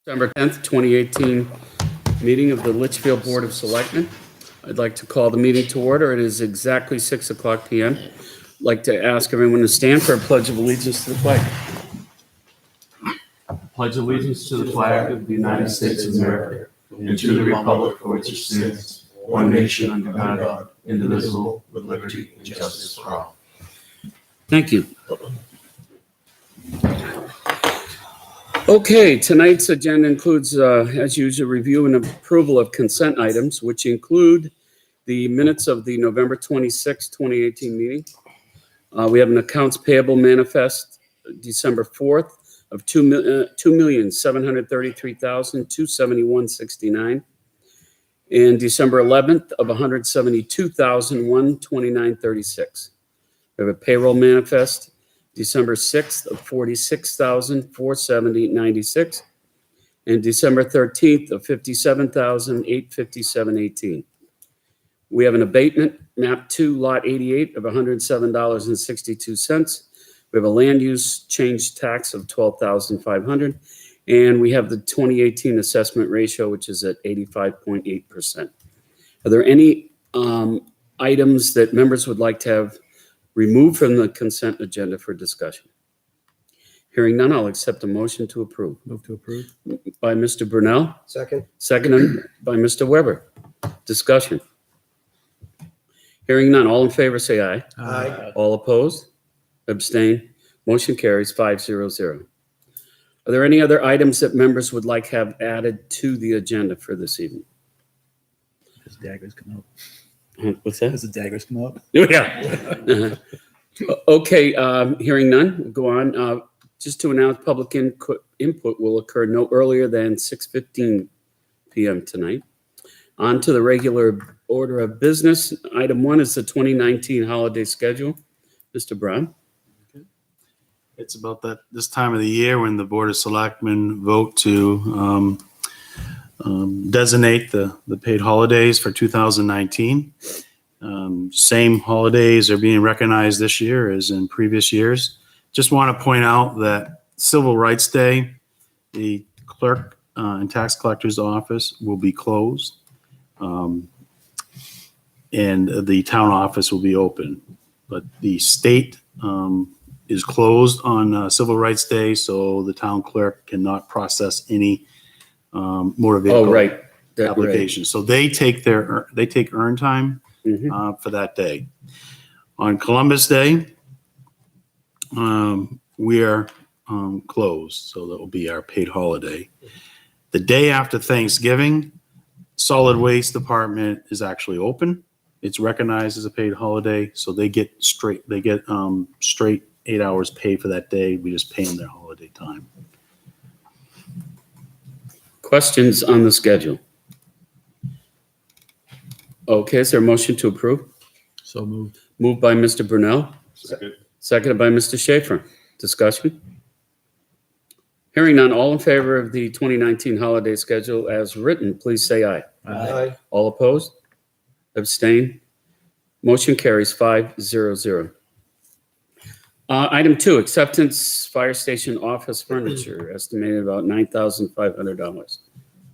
December 10th, 2018 meeting of the Litchfield Board of Selectmen. I'd like to call the meeting to order. It is exactly 6 o'clock p.m. I'd like to ask everyone to stand for a pledge of allegiance to the flag. Pledge allegiance to the flag of the United States of America and to the republic for which it stands, one nation under God, indivisible, with liberty and justice for all. Thank you. Okay, tonight's agenda includes, as usual, review and approval of consent items, which include the minutes of the November 26, 2018 meeting. We have an accounts payable manifest December 4th of $2,733,271.69 and December 11th of $172,129.36. We have a payroll manifest December 6th of $46,470.96 and December 13th of $57,857.18. We have an abatement, map 2, lot 88 of $107.62. We have a land use change tax of $12,500, and we have the 2018 assessment ratio, which is at 85.8%. Are there any items that members would like to have removed from the consent agenda for discussion? Hearing none, I'll accept a motion to approve. Move to approve. By Mr. Brunel. Second. Second by Mr. Weber. Discussion. Hearing none, all in favor say aye. Aye. All opposed? Abstain? Motion carries 5-0-0. Are there any other items that members would like to have added to the agenda for this evening? As daggers come out. What's that? As the daggers come out. Yeah. Okay, hearing none, we'll go on. Just to announce, public input will occur no earlier than 6:15 p.m. tonight. On to the regular order of business. Item 1 is the 2019 holiday schedule. Mr. Brown. It's about this time of the year when the Board of Selectmen vote to designate the paid holidays for 2019. Same holidays are being recognized this year as in previous years. Just want to point out that Civil Rights Day, the clerk and tax collector's office will be closed, and the town office will be open. But the state is closed on Civil Rights Day, so the town clerk cannot process any motor vehicle applications. So they take earn time for that day. On Columbus Day, we are closed, so that will be our paid holiday. The day after Thanksgiving, Solid Waste Department is actually open. It's recognized as a paid holiday, so they get straight 8 hours pay for that day. We just pay them their holiday time. Questions on the schedule? Okay, is there a motion to approve? So moved. Moved by Mr. Brunel. Second. Seconded by Mr. Schaefer. Discussion? Hearing none, all in favor of the 2019 holiday schedule as written, please say aye. Aye. All opposed? Abstain? Motion carries 5-0-0. Item 2, acceptance fire station office furniture, estimated about $9,500.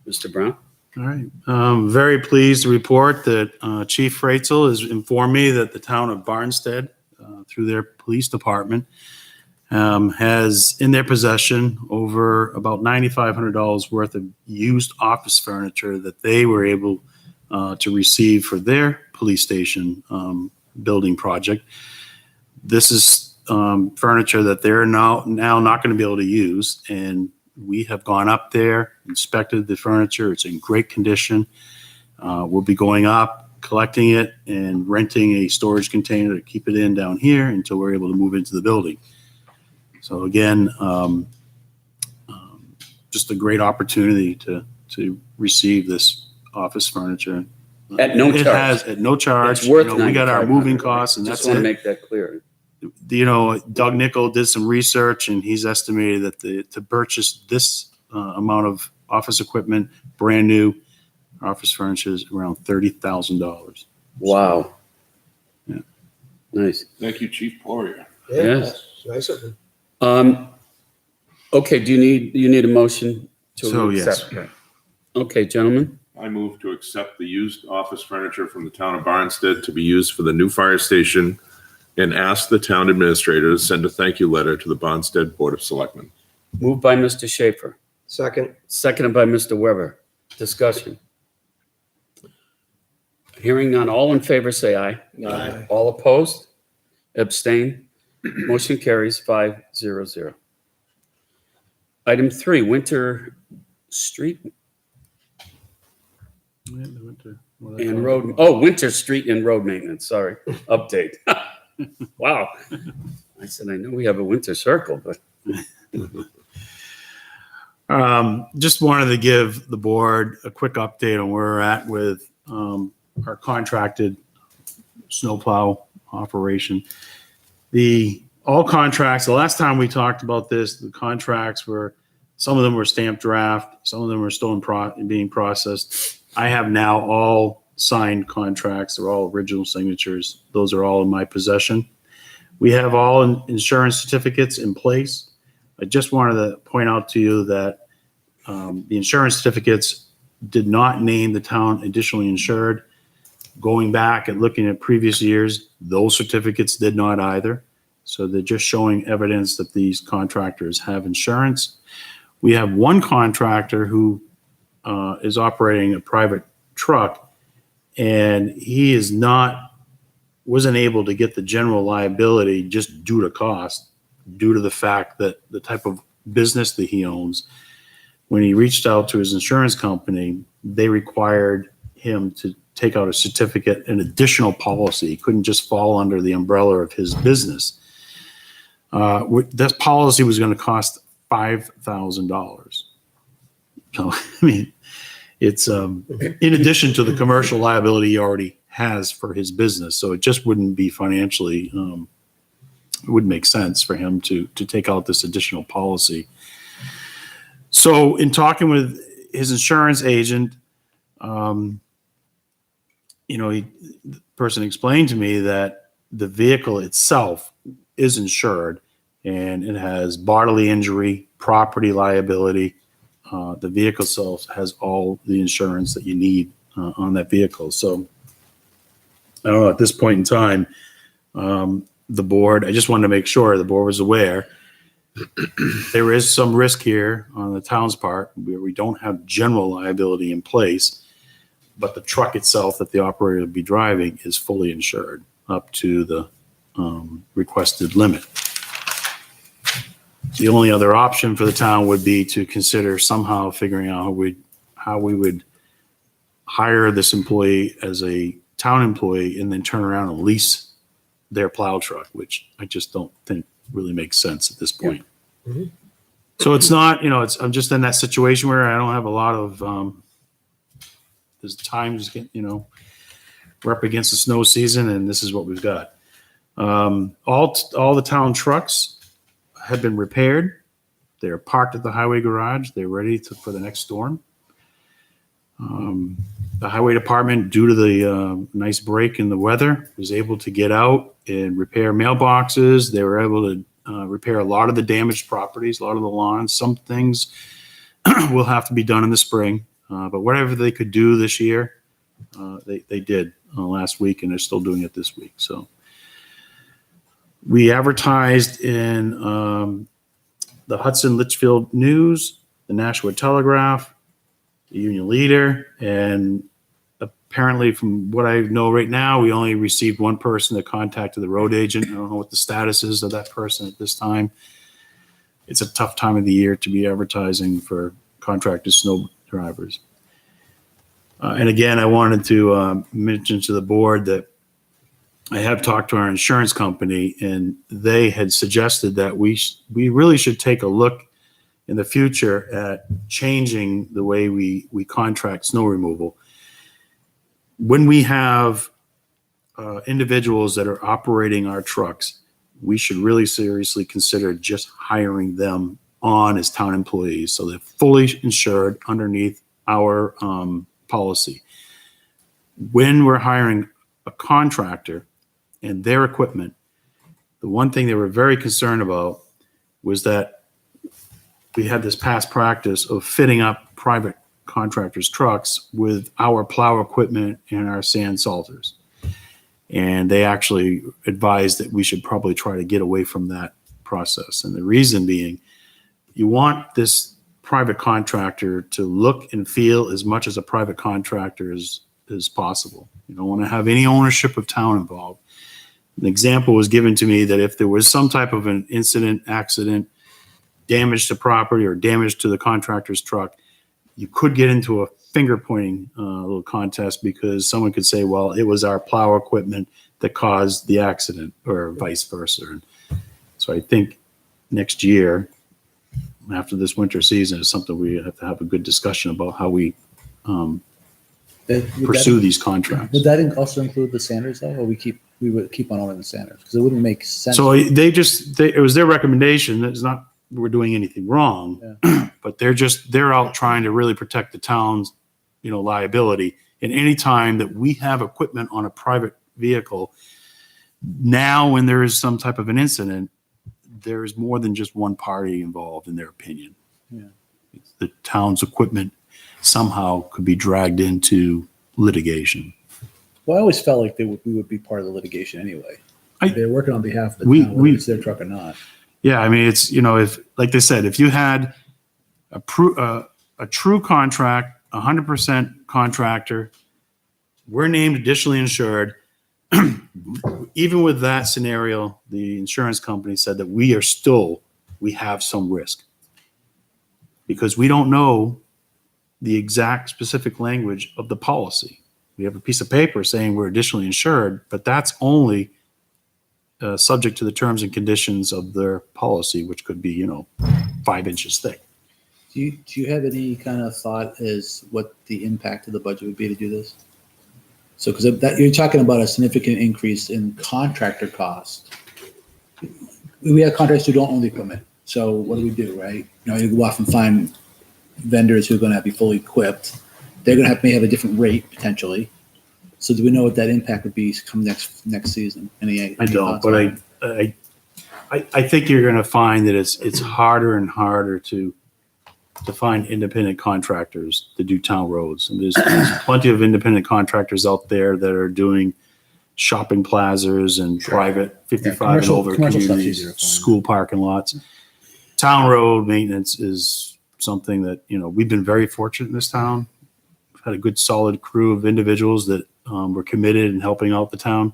Mr. Brown? All right. Very pleased to report that Chief Freitzel has informed me that the town of Barnstead, through their police department, has in their possession over about $9,500 worth of used office furniture that they were able to receive for their police station building project. This is furniture that they're now not going to be able to use, and we have gone up there, inspected the furniture. It's in great condition. We'll be going up, collecting it, and renting a storage container to keep it in down here until we're able to move into the building. So again, just a great opportunity to receive this office furniture. At no charge. At no charge. It's worth we got our moving $9,500. costs, and Just that's want to it. make that clear. Doug Nickel did some research, and he's estimated that to purchase this amount of office equipment, brand new office furniture, is around $30,000. Wow. Yeah. Nice. Thank you, Chief Poirier. Yes. Nice of them. Okay, do you need a motion to So, yes. accept that. Okay, gentlemen. I move to accept the used office furniture from the town of Barnstead to be used for the new fire station and ask the town administrator to send a thank you letter to the Barnstead Board of Selectmen. Moved by Mr. Schaefer, Second. seconded by Mr. Weber. Discussion. Hearing none. All in favor, say aye. Aye. All opposed? Abstain? Motion carries 5-0-0. Item 3, Winter Street Yeah, they went to- well, and Road, oh, Winter Street and Road Maintenance, sorry, update. Wow. I said, I know we have a winter circle, but Just wanted to give the board a quick update on where we're at with our contracted snowplow operation. All contracts, the last time we talked about this, the contracts were, some of them were stamped draft, some of them were still being processed. I have now all signed contracts. They're all original signatures. Those are all in my possession. We have all insurance certificates in place. I just wanted to point out to you that the insurance certificates did not name the town additionally insured. Going back and looking at previous years, those certificates did not either. So they're just showing evidence that these contractors have insurance. We have one contractor who is operating a private truck, and he wasn't able to get the general liability just due to cost, due to the fact that the type of business that he owns. When he reached out to his insurance company, they required him to take out a certificate, an additional policy. He couldn't just fall under the umbrella of his business. This policy was going to cost $5,000. So, I mean, it's in addition to the commercial liability he already has for his business. So it just wouldn't be financially, it wouldn't make sense for him to take out this additional policy. So in talking with his insurance agent, the person explained to me that the vehicle itself is insured and it has bodily injury, property liability. The vehicle itself has all the insurance that you need on that vehicle. So I don't know, at this point in time, the board, I just wanted to make sure the board was aware there is some risk here on the town's part where we don't have general liability in place, but the truck itself that the operator will be driving is fully insured up to the requested limit. The only other option for the town would be to consider somehow figuring out how we would hire this employee as a town employee and then turn around and lease their plow truck, which I just don't think really makes sense at this point. Yeah. Mm-hmm. So it's not, I'm just in that situation where I don't have a lot of, there's times, we're up against the snow season and this is what we've got. All the town trucks have been repaired. They're parked at the highway garage. They're ready for the next storm. The highway department, due to the nice break in the weather, was able to get out and repair mailboxes. They were able to repair a lot of the damaged properties, a lot of the lawns. Some things will have to be done in the spring, but whatever they could do this year, they did last week, and they're still doing it this week. So we advertised in the Hudson Litchfield News, the Nashua Telegraph, the Union Leader, and apparently from what I know right now, we only received one person that contacted the road agent. I don't know what the status is of that person at this time. It's a tough time of the year to be advertising for contracted snow drivers. And again, I wanted to mention to the board that I have talked to our insurance company, and they had suggested that we really should take a look in the future at changing the way we contract snow removal. When we have individuals that are operating our trucks, we should really seriously consider just hiring them on as town employees, so they're fully insured underneath our policy. When we're hiring a contractor and their equipment, the one thing they were very concerned about was that we had this past practice of fitting up private contractors' trucks with our plow equipment and our sand salters. And they actually advised that we should probably try to get away from that process. And the reason being, you want this private contractor to look and feel as much as a private contractor as possible. You don't want to have any ownership of town involved. An example was given to me that if there was some type of an incident, accident, damage to property or damage to the contractor's truck, you could get into a finger pointing little contest because someone could say, well, it was our plow equipment that caused the accident or vice versa. And so I think next year, after this winter season, is something we have to have a good discussion about how we pursue these contracts. Would that also include the Sanders though, or we would keep on owning the Sanders? Because it wouldn't make sense. So it was their recommendation. It's not we're doing anything wrong, but they're out trying to really protect the town's, liability. And any time that we have equipment on a private vehicle, now when there is some type of an incident, there is more than just one party involved in their opinion. Yeah. The town's equipment somehow could be dragged into litigation. Well, I always felt like we would be part of the litigation anyway. They're working on behalf of the town, whether it's their truck or not. Yeah, I mean, it's, if, like they said, if you had a true contract, 100% contractor, we're named additionally insured. Even with that scenario, the insurance company said that we have some risk because we don't know the exact specific language of the policy. We have a piece of paper saying we're additionally insured, but that's only subject to the terms and conditions of their policy, which could be, 5 inches thick. Do you have any kind of thought as what the impact of the budget would be to do this? So, because you're talking about a significant increase in contractor cost. We have contractors who don't own the equipment. So what do, right? You go off and find vendors who are going to be fully equipped. They're going to may have a different rate potentially. So do we know what that impact would be come next season? Any I don't, but I think you're going to find that it's harder and harder to find independent contractors to do town roads. And there's plenty of independent contractors out there that are doing shopping plazas and private 55 and over communities, school parking lots. Town road maintenance is something that, we've been very fortunate in this town. We've had a good solid crew of individuals that were committed in helping out the town.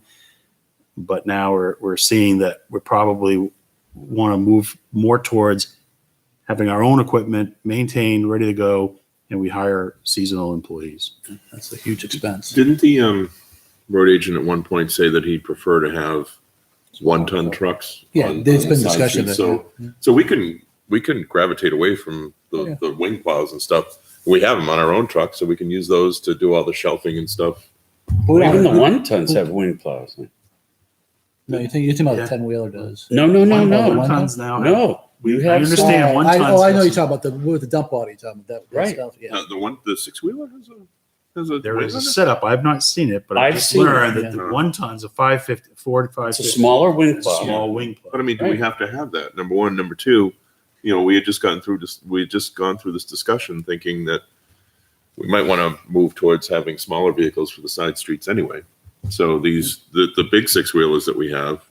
But now we're seeing that we probably want to move more towards having our own equipment maintained, ready to go, and we hire seasonal employees. That's a huge expense. Didn't the road agent at one point say that he'd prefer to have 1-ton trucks? Yeah, there's been discussion. So we can gravitate away from the wing plows and stuff. We have them on our own trucks, so we can use those to do all the shelving and stuff. Well, even the 1-tons have wing plows. No, you're thinking about the 10-wheeler does. No. 1 tons now. No. I understand 1 ton. I know you're talking about with the dump body. You're talking about that Right. stuff. Yeah. The 6-wheeler has a There wing is a on it? setup. I've not seen it, but I've I've seen learned it, that yeah. the 1 ton's a 550, 4 to 550. It's a smaller wing It's a plow. small wing plow. But I mean, do we have to have that? Number one, number two, we had just gone through this discussion thinking that we might want to move towards having smaller vehicles for the side streets anyway. So the big 6-wheelers that we have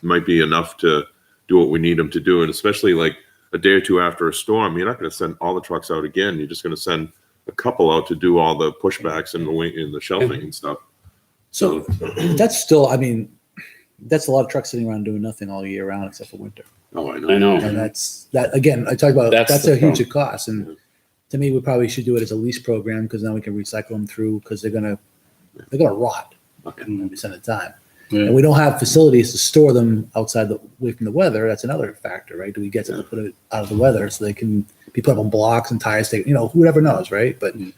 might be enough to do what we need them to do. And especially like a day or two after a storm, you're not going to send all the trucks out again. You're just going to send a couple out to do all the pushbacks and the wing and the shelving and stuff. So that's still, that's a lot of trucks sitting around doing nothing all year round except for winter. Oh, I know. And that again, I talk about That's that's the a huge problem. cost. And to me, we probably should do it as a lease program because then we can recycle them through because they're gonna rot Okay. in the time. Yeah. And we don't have facilities to store them outside away from the weather. That's another factor, right? Do we get them to put it out of the weather so they can be put up on blocks and tires? Whoever knows, right? But And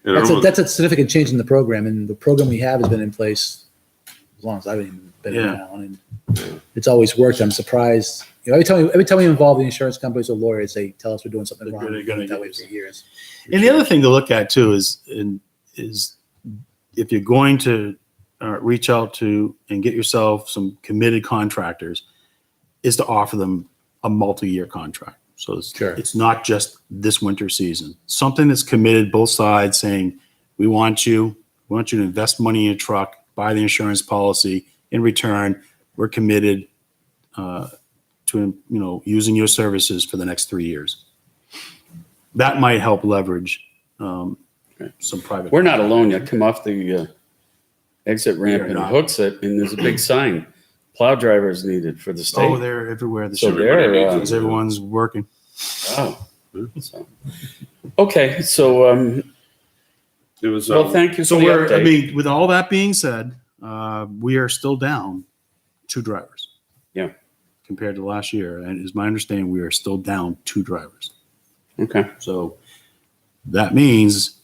I that's a significant change in the program, and the program we have has been in place as long as I've been in town, and it's always worked. I'm surprised. Every time we involve the insurance companies or lawyers, they tell us we're doing something wrong. We've done it that way for years. And the other thing to look at too is if you're going to reach out to and get yourself some committed contractors, is to offer them a multi-year contract. So Sure. it's not just this winter season. Something that's committed both sides saying, we want you to invest money in a truck, buy the insurance policy. In return, we're committed to using your services for the next 3 years. That might help leverage some private. We're not alone. You come off the exit ramp We're and not. hooks it, and there's a big sign, plow drivers needed for the state. Oh, they're everywhere. So everybody they're, needs Because everyone's working. wow. So, okay, so, It was, well, thank you So for the update. with all that being said, we are still down 2 drivers. Yeah. Compared to last year. And it's my understanding we are still down 2 drivers. Okay, So that means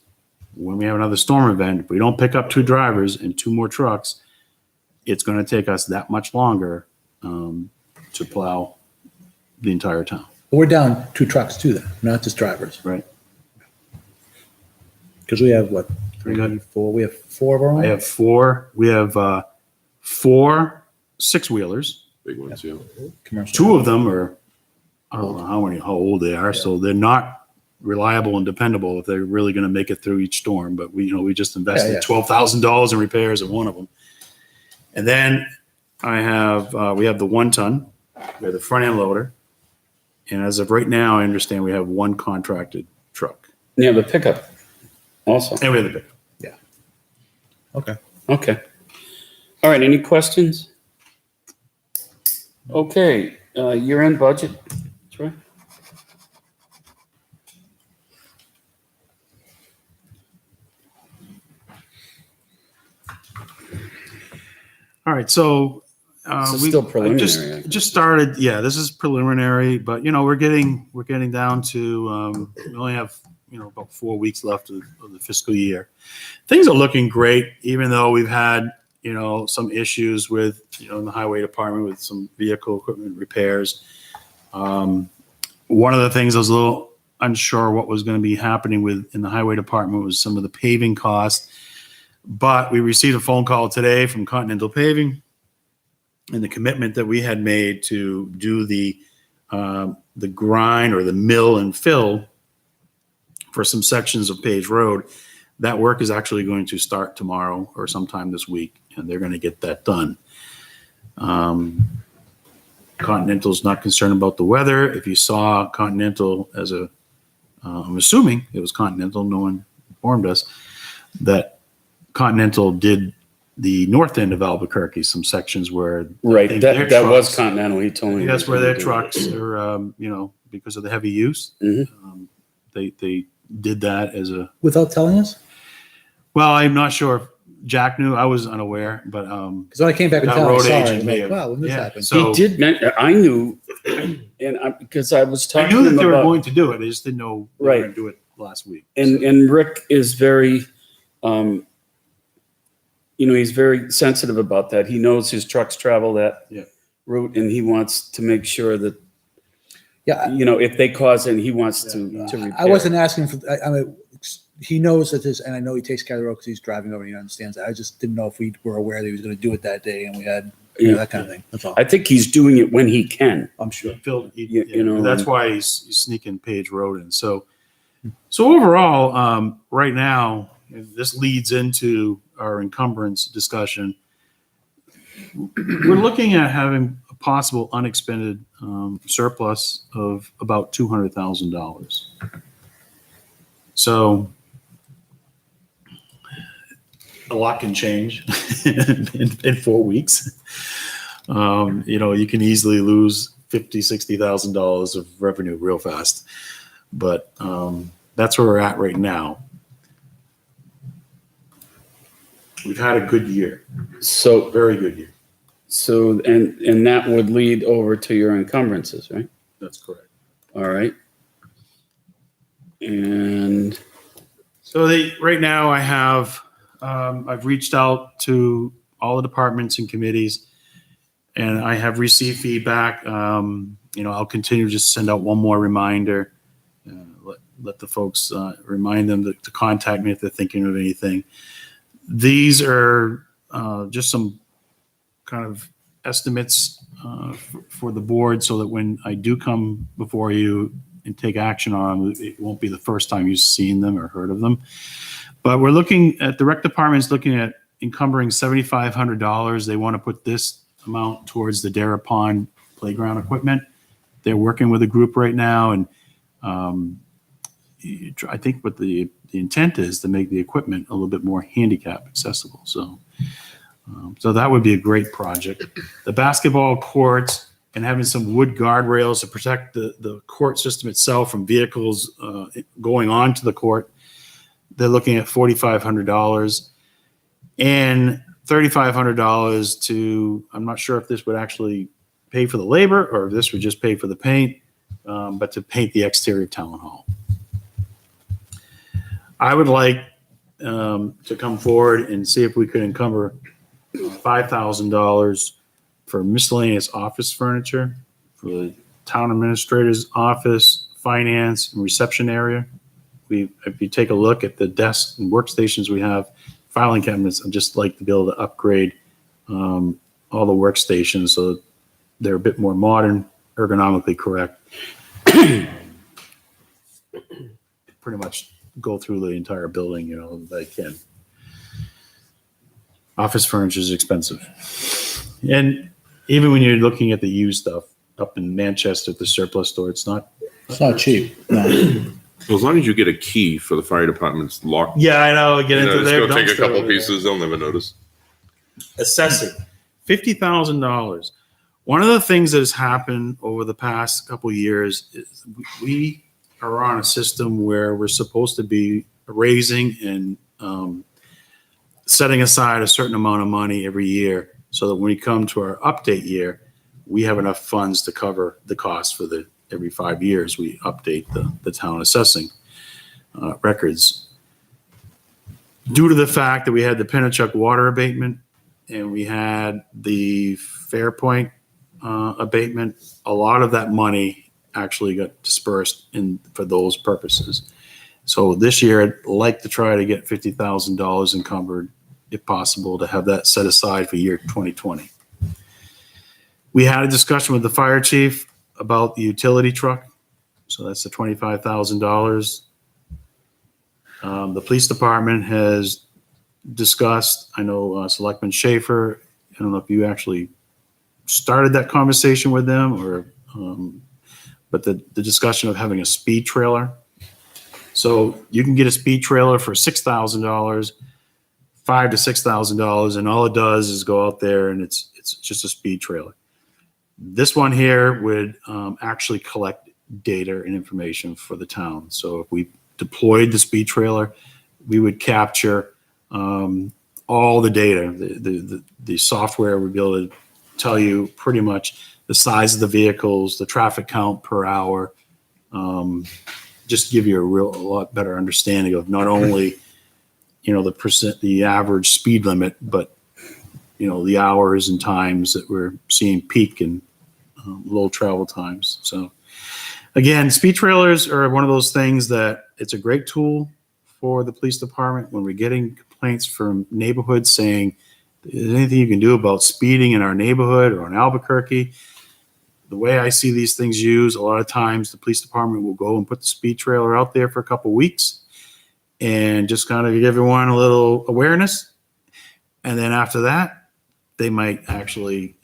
when we have another storm event, if we don't pick up 2 drivers and 2 more trucks, it's going to take us that much longer to plow the entire town. We're down 2 trucks too then, not just drivers. Right. Because we have what, We got- 3, 4, we have 4 of our own? I have 4. We have 4 6-wheelers. big ones, yeah. Commercial. 2 of them are, I don't know how old they are. So they're not reliable and dependable if they're really going to make it through each storm. But we just invested Yeah. $12,000 in repairs in one of them. And then we have the 1-ton, we have the front end loader. And as of right now, I understand we have 1 contracted truck. yeah, the pickup also. And we have the pickup. Okay. Okay. All right, any questions? Okay, year-end budget, Troy? All right, so This is we still I preliminary, I guess. just started. Yeah, this is preliminary, but we're getting down to we only have about 4 weeks left of the fiscal year. Things are looking great, even though we've had some issues with in the highway department with some vehicle equipment repairs. One of the things I was a little unsure what was going to be happening with in the highway department was some of the paving costs. But we received a phone call today from Continental Paving and the commitment that we had made to do the grind or the mill and fill for some sections of Page Road. That work is actually going to start tomorrow or sometime this week, and they're going to get that done. Continental's not concerned about the weather. If you saw Continental I'm assuming it was Continental, no one informed us, that Continental did the north end of Albuquerque, some sections where I Right, think their that was trucks- Continental, he told I me. think he that's was where gonna their do it. trucks are, because of the heavy use. Mhm. They did that as a, Without telling us? well, I'm not sure if Jack knew, I was unaware, but Because when I came back and that told, I road was sorry. agent I'm may like, have. wow, when this yeah, happened. So He did, I knew, because I was I talking knew to that him they were about, going to do it. I just didn't know they were Right. going to do it last week. and Rick is very, he's very sensitive about that. He knows his trucks travel that Yeah. route, and he wants to make sure that, Yeah, if they cause it, he wants to repair. I wasn't asking for, I mean, he knows that this, and I know he takes care of the road because he's driving over and he understands that. I just didn't know if we were aware that he was going to do it that day and we had, Yeah. that kind of thing. That's all. I think he's doing it when he can. I'm sure. Phil, You that's why he's sneaking Page Road in. So overall, right now, this leads into our encumbrance discussion. We're looking at having a possible unexpended surplus of about $200,000. So a lot can change in 4 weeks. You can easily lose $50,000-$60,000 of revenue real fast. But that's where we're at right now. We've had a good year, So, very good year. and that would lead over to your encumbrances, right? That's correct. All right. And So right now I have, I've reached out to all the departments and committees, and I have received feedback. I'll continue to just send out one more reminder. Let the folks remind them to contact me if they're thinking of anything. These are just some kind of estimates for the board so that when I do come before you and take action on them, it won't be the first time you've seen them or heard of them. But we're looking at, the rec department's looking at encumbering $7,500. They want to put this amount towards the Dara Pond playground equipment. They're working with a group right now, and I think what the intent is to make the equipment a little bit more handicap accessible. So that would be a great project. The basketball courts and having some wood guardrails to protect the court system itself from vehicles going onto the court. They're looking at $4,500 and $3,500 to, I'm not sure if this would actually pay for the labor or if this would just pay for the paint, but to paint the exterior of Town Hall. I would like to come forward and see if we could encumber $5,000 for miscellaneous office furniture for the town administrator's office, finance, and reception area. If you take a look at the desks and workstations we have, filing cabinets, I'd just like to be able to upgrade all the workstations so they're a bit more modern, ergonomically correct. Pretty much go through the entire building, if I can. Office furniture is expensive. And even when you're looking at the used stuff up in Manchester at the surplus store, it's not cheap. No. Well, as long as you get a key for the fire department's lock, Yeah, I know. Get into just their go take a dumpster couple over there. pieces. They'll never notice. Assessing $50,000. One of the things that has happened over the past couple of years is we are on a system where we're supposed to be raising and setting aside a certain amount of money every year so that when we come to our update year, we have enough funds to cover the cost for every 5 years we update the town assessing records. Due to the fact that we had the Pennachuck water abatement and we had the Fairpoint abatement, a lot of that money actually got dispersed for those purposes. So this year, I'd like to try to get $50,000 encumbered, if possible, to have that set aside for year 2020. We had a discussion with the fire chief about the utility truck. So that's the $25,000. The police department has discussed, I know Selectman Schaefer, I don't know if you actually started that conversation with them or, but the discussion of having a speed trailer. So you can get a speed trailer for $6,000, $5,000 to $6,000, and all it does is go out there and it's just a speed trailer. This one here would actually collect data and information for the town. So if we deployed the speed trailer, we would capture all the data. The software would be able to tell you pretty much the size of the vehicles, the traffic count per hour, just give you a lot better understanding of not only, the average speed limit, but, the hours and times that we're seeing peak and low travel times. So again, speed trailers are one of those things that it's a great tool for the police department when we're getting complaints from neighborhoods saying, is there anything you can do about speeding in our neighborhood or in Albuquerque? The way I see these things used, a lot of times the police department will go and put the speed trailer out there for a couple of weeks and just kind of give everyone a little awareness. And then after that, they might actually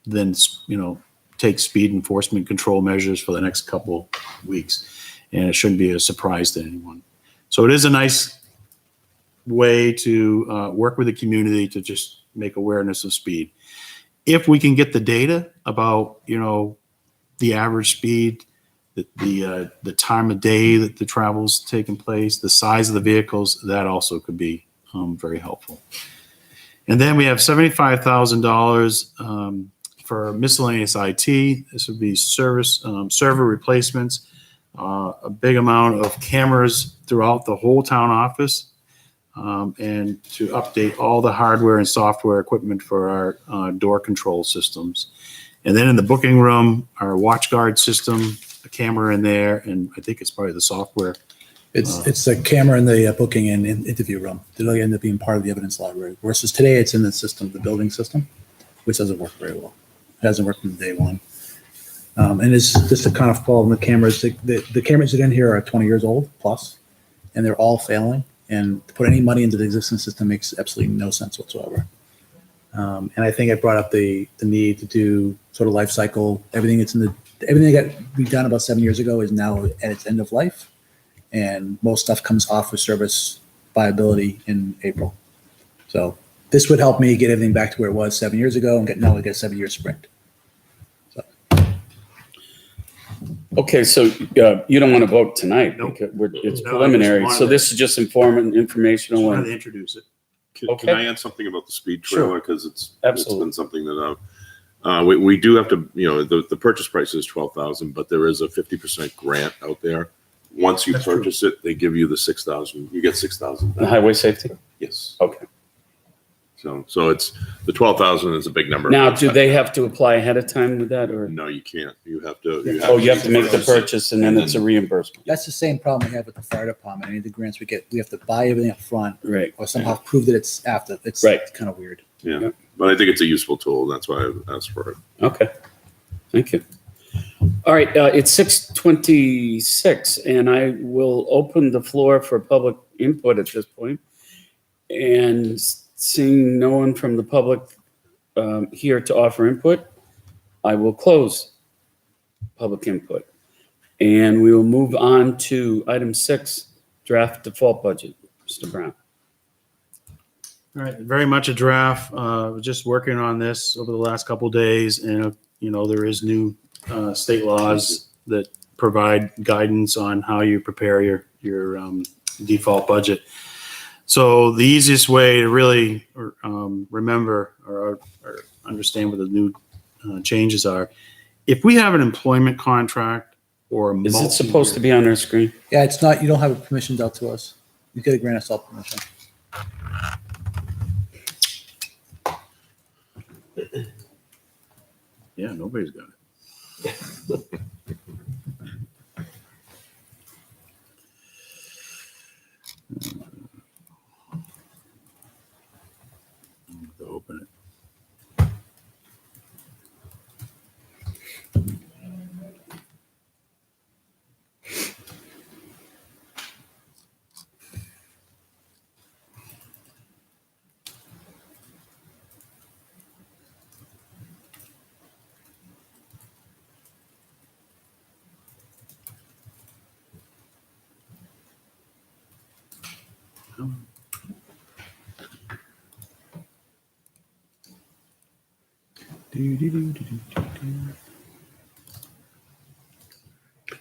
then, take speed enforcement control measures for the next couple weeks. And it shouldn't be a surprise to anyone. So it is a nice way to work with the community to just make awareness of speed. If we can get the data about, the average speed, the time of day that the travel's taking place, the size of the vehicles, that also could be very helpful. And then we have $75,000 for miscellaneous IT. This would be server replacements, a big amount of cameras throughout the whole town office, and to update all the hardware and software equipment for our door control systems. And then in the booking room, our WatchGuard system, a camera in there, and I think it's probably the software. It's the camera in the booking and interview room. It'll end up being part of the evidence library. Versus today, it's in the system, the building system, which doesn't work very well. hasn't worked from day one. And it's just a kind of problem with cameras. The cameras that are in here are 20 years old plus, and they're all failing. And to put any money into the existing system makes absolutely no sense whatsoever. And I think I brought up the need to do sort of life cycle. Everything that got redone about 7 years ago is now at its end of life, and most stuff comes off of service viability in April. So this would help me get everything back to where it was 7 years ago and now we get a 7-year sprint. Okay, so you don't want to vote tonight? Nope. Because it's No, I preliminary, just so wanted this is just informational. Wanted And to introduce it. Can Okay. I add something about the speed Sure. trailer? Because it's Absolutely. been something that we do have to, the purchase price is 12,000, but there is a 50% grant out there. Once you That's true. purchase it, they give you the 6,000. You get 6,000 the back. highway safety? Yes. Okay. So it's the 12,000 is a big number. Now, do they have to apply ahead of time with that, or? No, you can't. You have to. You have to make the purchase and then it's a reimbursement. That's the same problem we have with the fire department. Any of the grants we get, we have to buy everything up front Right. or somehow prove that it's after. It's Right. kind of weird. Yeah, but I think it's a useful tool. That's why I asked for it. Okay. Thank you. All right, it's 6:26, and I will open the floor for public input at this point. And seeing no one from the public here to offer input, I will close public input. And we will move on to item 6, draft default budget. Mr. Brown. All right, very much a draft. We're just working on this over the last couple of days, and there is new state laws that provide guidance on how you prepare your default budget. So the easiest way to really remember or understand what the new changes are, if we have an employment contract or a Is it supposed to be on our screen? Yeah, it's not, you don't have a permission dealt to us. You got to grant us all permission. Yeah, nobody's got it. Open it.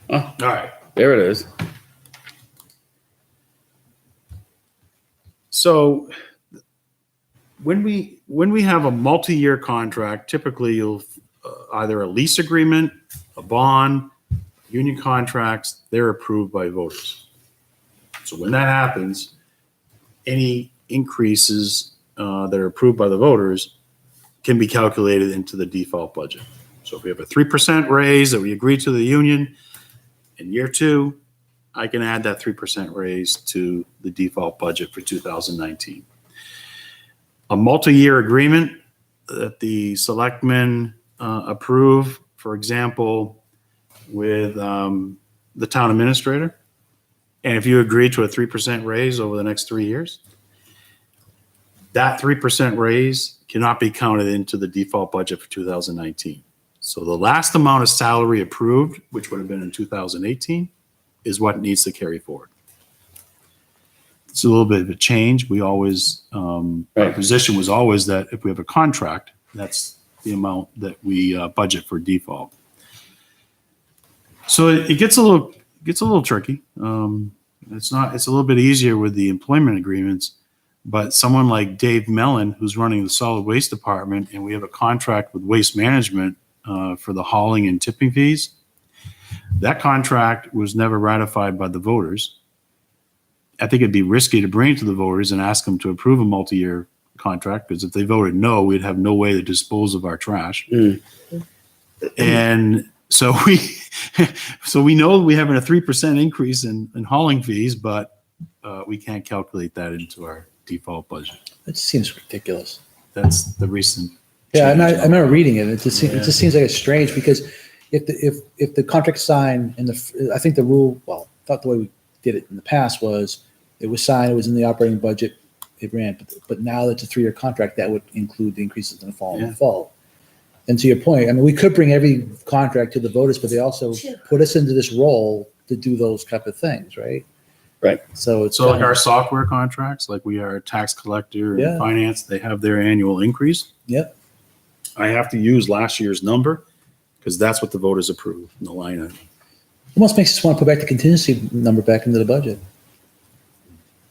Oh, All right. there it is. So when we have a multi-year contract, typically you'll either a lease agreement, a bond, union contracts, they're approved by voters. So when that happens, any increases that are approved by the voters can be calculated into the default budget. So if we have a 3% raise that we agree to the union in year 2, I can add that 3% raise to the default budget for 2019. A multi-year agreement that the selectmen approve, for example, with the town administrator, and if you agree to a 3% raise over the next 3 years, that 3% raise cannot be counted into the default budget for 2019. So the last amount of salary approved, which would have been in 2018, is what needs to carry forward. It's a little bit of a change. We always, our position was always that if we have a contract, that's the amount that we budget for default. So it gets a little tricky. It's a little bit easier with the employment agreements, but someone like Dave Mellon, who's running the solid waste department, and we have a contract with Waste Management for the hauling and tipping fees. That contract was never ratified by the voters. I think it'd be risky to bring it to the voters and ask them to approve a multi-year contract, because if they voted no, we'd have no way to dispose of our trash. And so we know we have a 3% increase in hauling fees, but we can't calculate that into our default budget. It seems ridiculous. That's the recent Yeah, I change. remember reading it. It just Yeah. seems like it's strange because if the contract signed and I think the rule, well, thought the way we did it in the past was it was signed, it was in the operating budget, it ran, but now that it's a 3-year contract, that would include the increases in the fall and the fall. And to your point, I mean, we could bring every contract to the voters, but they also put us into this role to do those type of things, right? Right. So it's So like kinda- our software contracts, like we are a tax collector Yeah. and finance, they have their annual increase. Yep. I have to use last year's number because that's what the voters approved in the line item. almost makes us want to put back the contingency number back into the budget.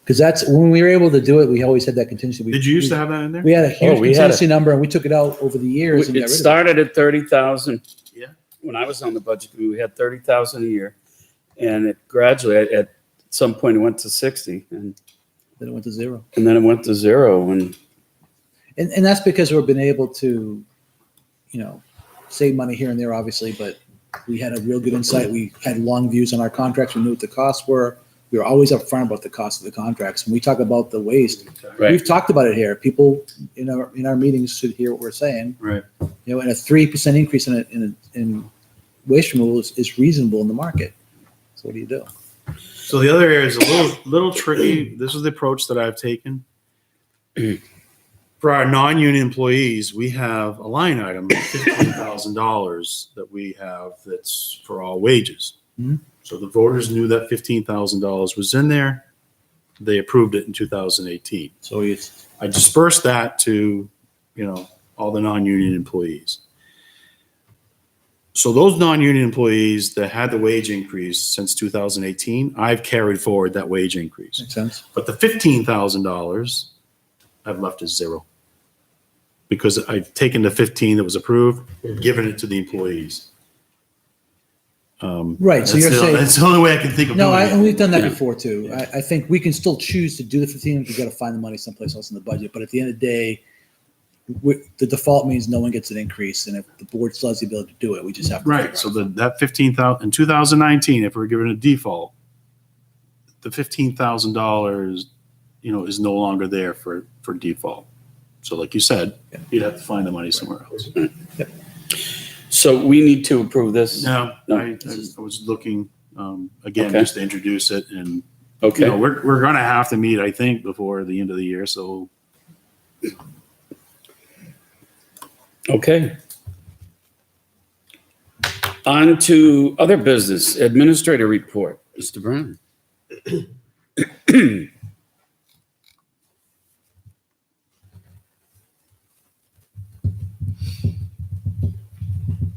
Because that's when we were able to do it, we always had that contingency. Did you used to have that in there? We had a huge we had contingency number and we took it out over the years and got It rid of it. started at 30,000. Yeah. When I was on the budget committee, we had 30,000 a year, and it gradually, at some point, it went to 60, and Then it went to zero. then it went to 0. And And that's because we've been able to, save money here and there, obviously, but we had a real good insight. We had long views on our contracts. We knew what the costs were. We were always upfront about the cost of the contracts. When we talk about the waste, right, we've talked about it here. People in our meetings should hear what we're saying. Right. And a 3% increase in waste removal is reasonable in the market. So what do you do? So the other area is a little tricky. This is the approach that I've taken. For our non-union employees, we have a line item, $15,000 that we have that's for all wages. Mhm. So the voters knew that $15,000 was in there. They approved it in 2018. So it's I dispersed that to, all the non-union employees. So those non-union employees that had the wage increase since 2018, I've carried forward that wage increase. makes sense. But the $15,000 I've left as zero because I've taken the 15 that was approved, given it to the employees. Right. So That's you're the- saying that's the only way I can think of no, doing and it. we've done that Yeah. before too. I think we can still choose to do the 15. We got to find the money someplace else in the budget. But at the end of the day, the default means no one gets an increase, and if the board still has the ability to do it, we just have to. Right. So that 15,000 in 2019, if we're given a default, the $15,000, is no longer there for default. So like you said, you'd have to find the money somewhere else. so we need to approve this. No, No. I was looking, again, Okay. just to introduce it and, Okay. we're going to have to meet, I think, before the end of the year. So Okay. On to other business, administrator report, Mr. Brown.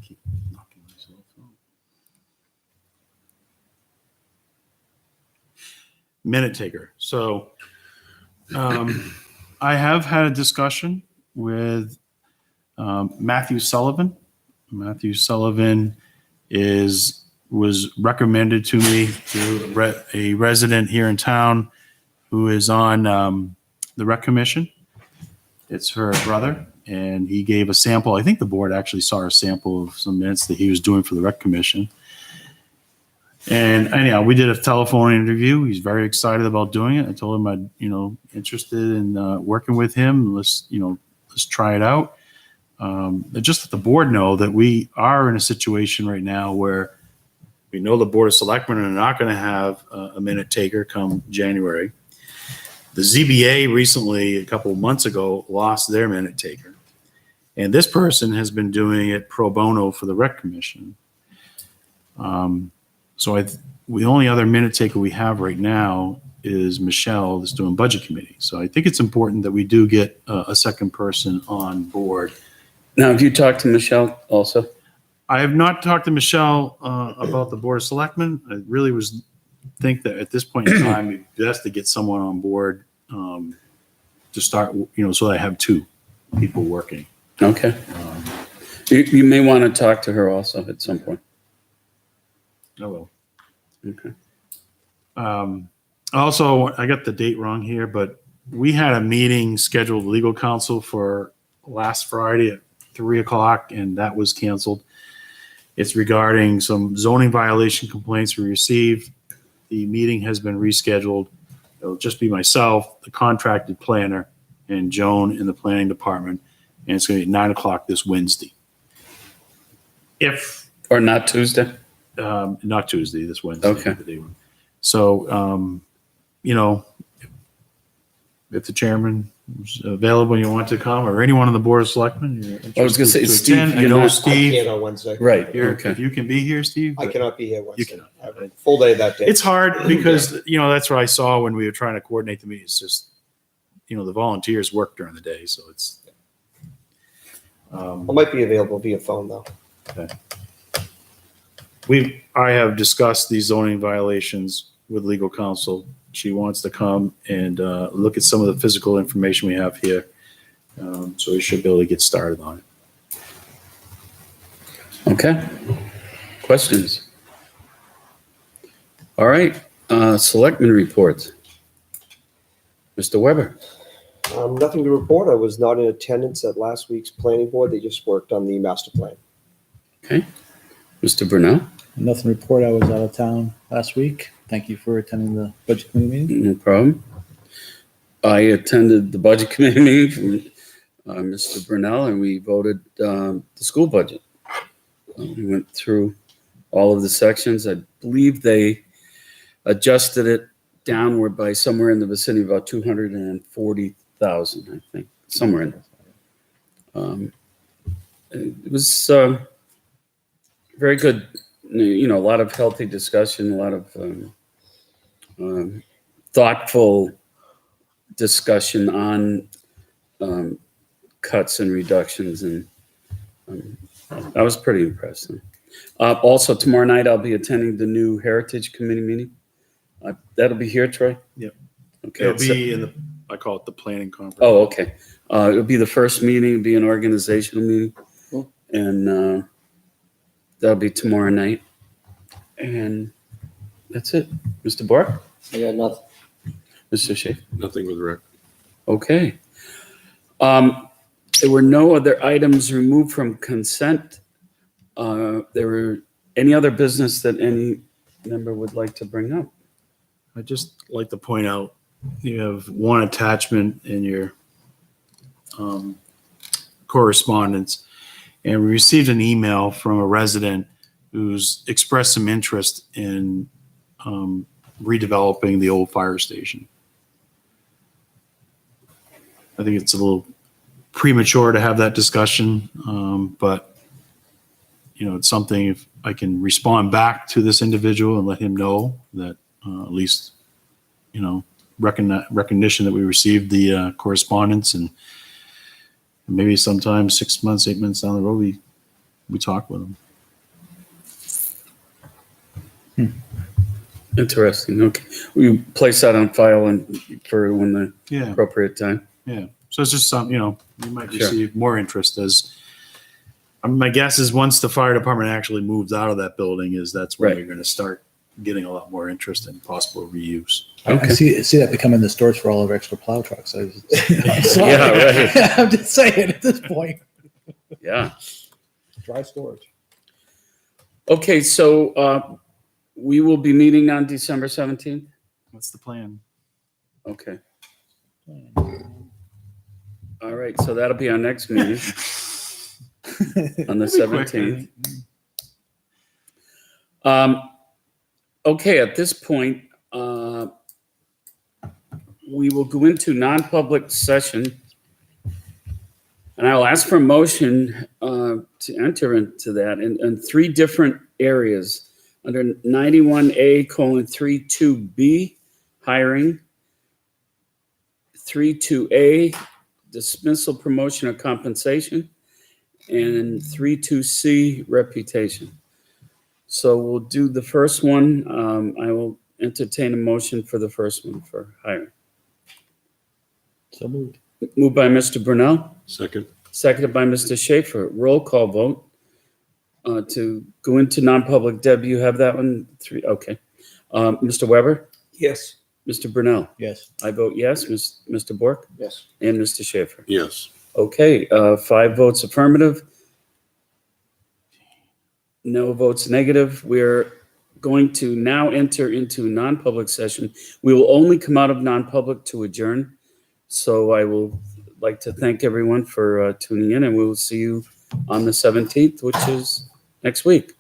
keep knocking myself out. Minute taker. So I have had a discussion with Matthew Sullivan. Matthew Sullivan was recommended to me through a resident here in town who is on the rec commission. It's her brother, and he gave a sample. I think the board actually saw a sample of some minutes that he was doing for the rec commission. And anyhow, we did a telephone interview. He's very excited about doing it. I told him I'd, interested in working with him. Let's try it out. Just let the board know that we are in a situation right now where we know the Board of Selectmen are not going to have a minute taker come January. The ZBA recently, a couple of months ago, lost their minute taker. And this person has been doing it pro bono for the Rec Commission. So the only other minute taker we have right now is Michelle that's doing Budget Committee. So I think it's important that we do get a second person on board. Now, have you talked to Michelle also? I have not talked to Michelle about the Board of Selectmen. I really think that at this point in time, it'd be best to get someone on board to start, so that I have two people working. Okay. You may want to talk to her also at some point. I will. Okay. Also, I got the date wrong here, but we had a meeting scheduled with legal counsel for last Friday at 3:00, and that was canceled. It's regarding some zoning violation complaints we received. The meeting has been rescheduled. It'll just be myself, the contracted planner, and Joan in the planning department. and it's going to be 9:00 this Wednesday. If Or not Tuesday? not Tuesday, this Wednesday. Okay. the day one. So, you know, if the chairman is available and you want to come, or anyone on the board of selectmen, you're I was gonna say, interested to Steve, attend. I you're know not- I Steve can't on Wednesday. Right, here. okay. If you can be here, Steve. I but cannot be here Wednesday. cannot. I have a full day that day. It's hard because, you know, that's what I saw when we were trying to coordinate the meeting. It's just, you know, the volunteers work during the day, so it's. I might be available via phone though. I have discussed these zoning violations with legal counsel. She wants to come and look at some of the physical information we have here. So we should be able to get started on it. Okay. Questions? All right, selectmen reports. Mr. Weber? Nothing to report. I was not in attendance at last week's planning board. They just worked on the master plan. Okay. Mr. Brunel? Nothing to report. I was out of town last week. Thank you for attending the budget committee meeting. No problem. I attended the budget committee meeting from Mr. Brunel, and we voted the school budget. We went through all of the sections. I believe they adjusted it downward by somewhere in the vicinity of about 240,000, I think, somewhere in there. It was very good. You know, a lot of healthy discussion, a lot of thoughtful discussion on cuts and reductions, and I was pretty impressed. Also, tomorrow night I'll be attending the new Heritage Committee meeting. That'll be here, Troy? Yep. Okay. It'll it's- be in the, I call it the planning conference. Oh, okay. It'll be the first meeting, it'll be an organizational meeting. Cool. And that'll be tomorrow night. And that's it. Mr. Bork? I got nothing. Mr. Schaefer? Nothing with Rick. Okay. There were no other items removed from consent. There were any other business that any member would like to bring up? I'd just like to point out, you have one attachment in your correspondence, and we received an email from a resident who's expressed some interest in redeveloping the old fire station. I think it's a little premature to have that discussion, but you know, it's something, if I can respond back to this individual and let him know that at least, you know, recognition that we received the correspondence, and maybe sometime 6 months, 8 months down the road, we talk with him. Interesting. Okay. We place that on file and for when the Yeah, appropriate time. yeah. So it's just some, you know, you might Sure. receive more interest as, my guess is once the fire department actually moves out of that building, that's when Right. you're going to start getting a lot more interest in possible reuse. I Okay. see that becoming the stores for all of our extra plow trucks. I'm sorry. Yeah, right. I'm just saying at this point. Yeah. Dry storage. Okay, so we will be meeting on December 17th? What's the plan? Okay. All right, so that'll be our next meeting on the That'll be quick, I 17th. think. Okay, at this point, we will go into non-public session. And I'll ask for a motion to enter into that in three different areas. Under 91A:32B, hiring. 32A, dismissal, promotion, or compensation. And 32C, reputation. So we'll do the first one. I will entertain a motion for the first one for hiring. So moved. Moved by Mr. Brunel, Second. seconded by Mr. Schaefer. Roll call vote to go into non-public. Deb, you have that one? Three. Okay. Mr. Weber, Yes. Mr. Brunel. Yes. I vote yes. Mr. Bork Yes. and Mr. Schaefer. Yes. Okay. 5 votes affirmative. No votes negative. We're going to now enter into non-public session. We will only come out of non-public to adjourn. So I will like to thank everyone for tuning in, and we will see you on the 17th, which is next week.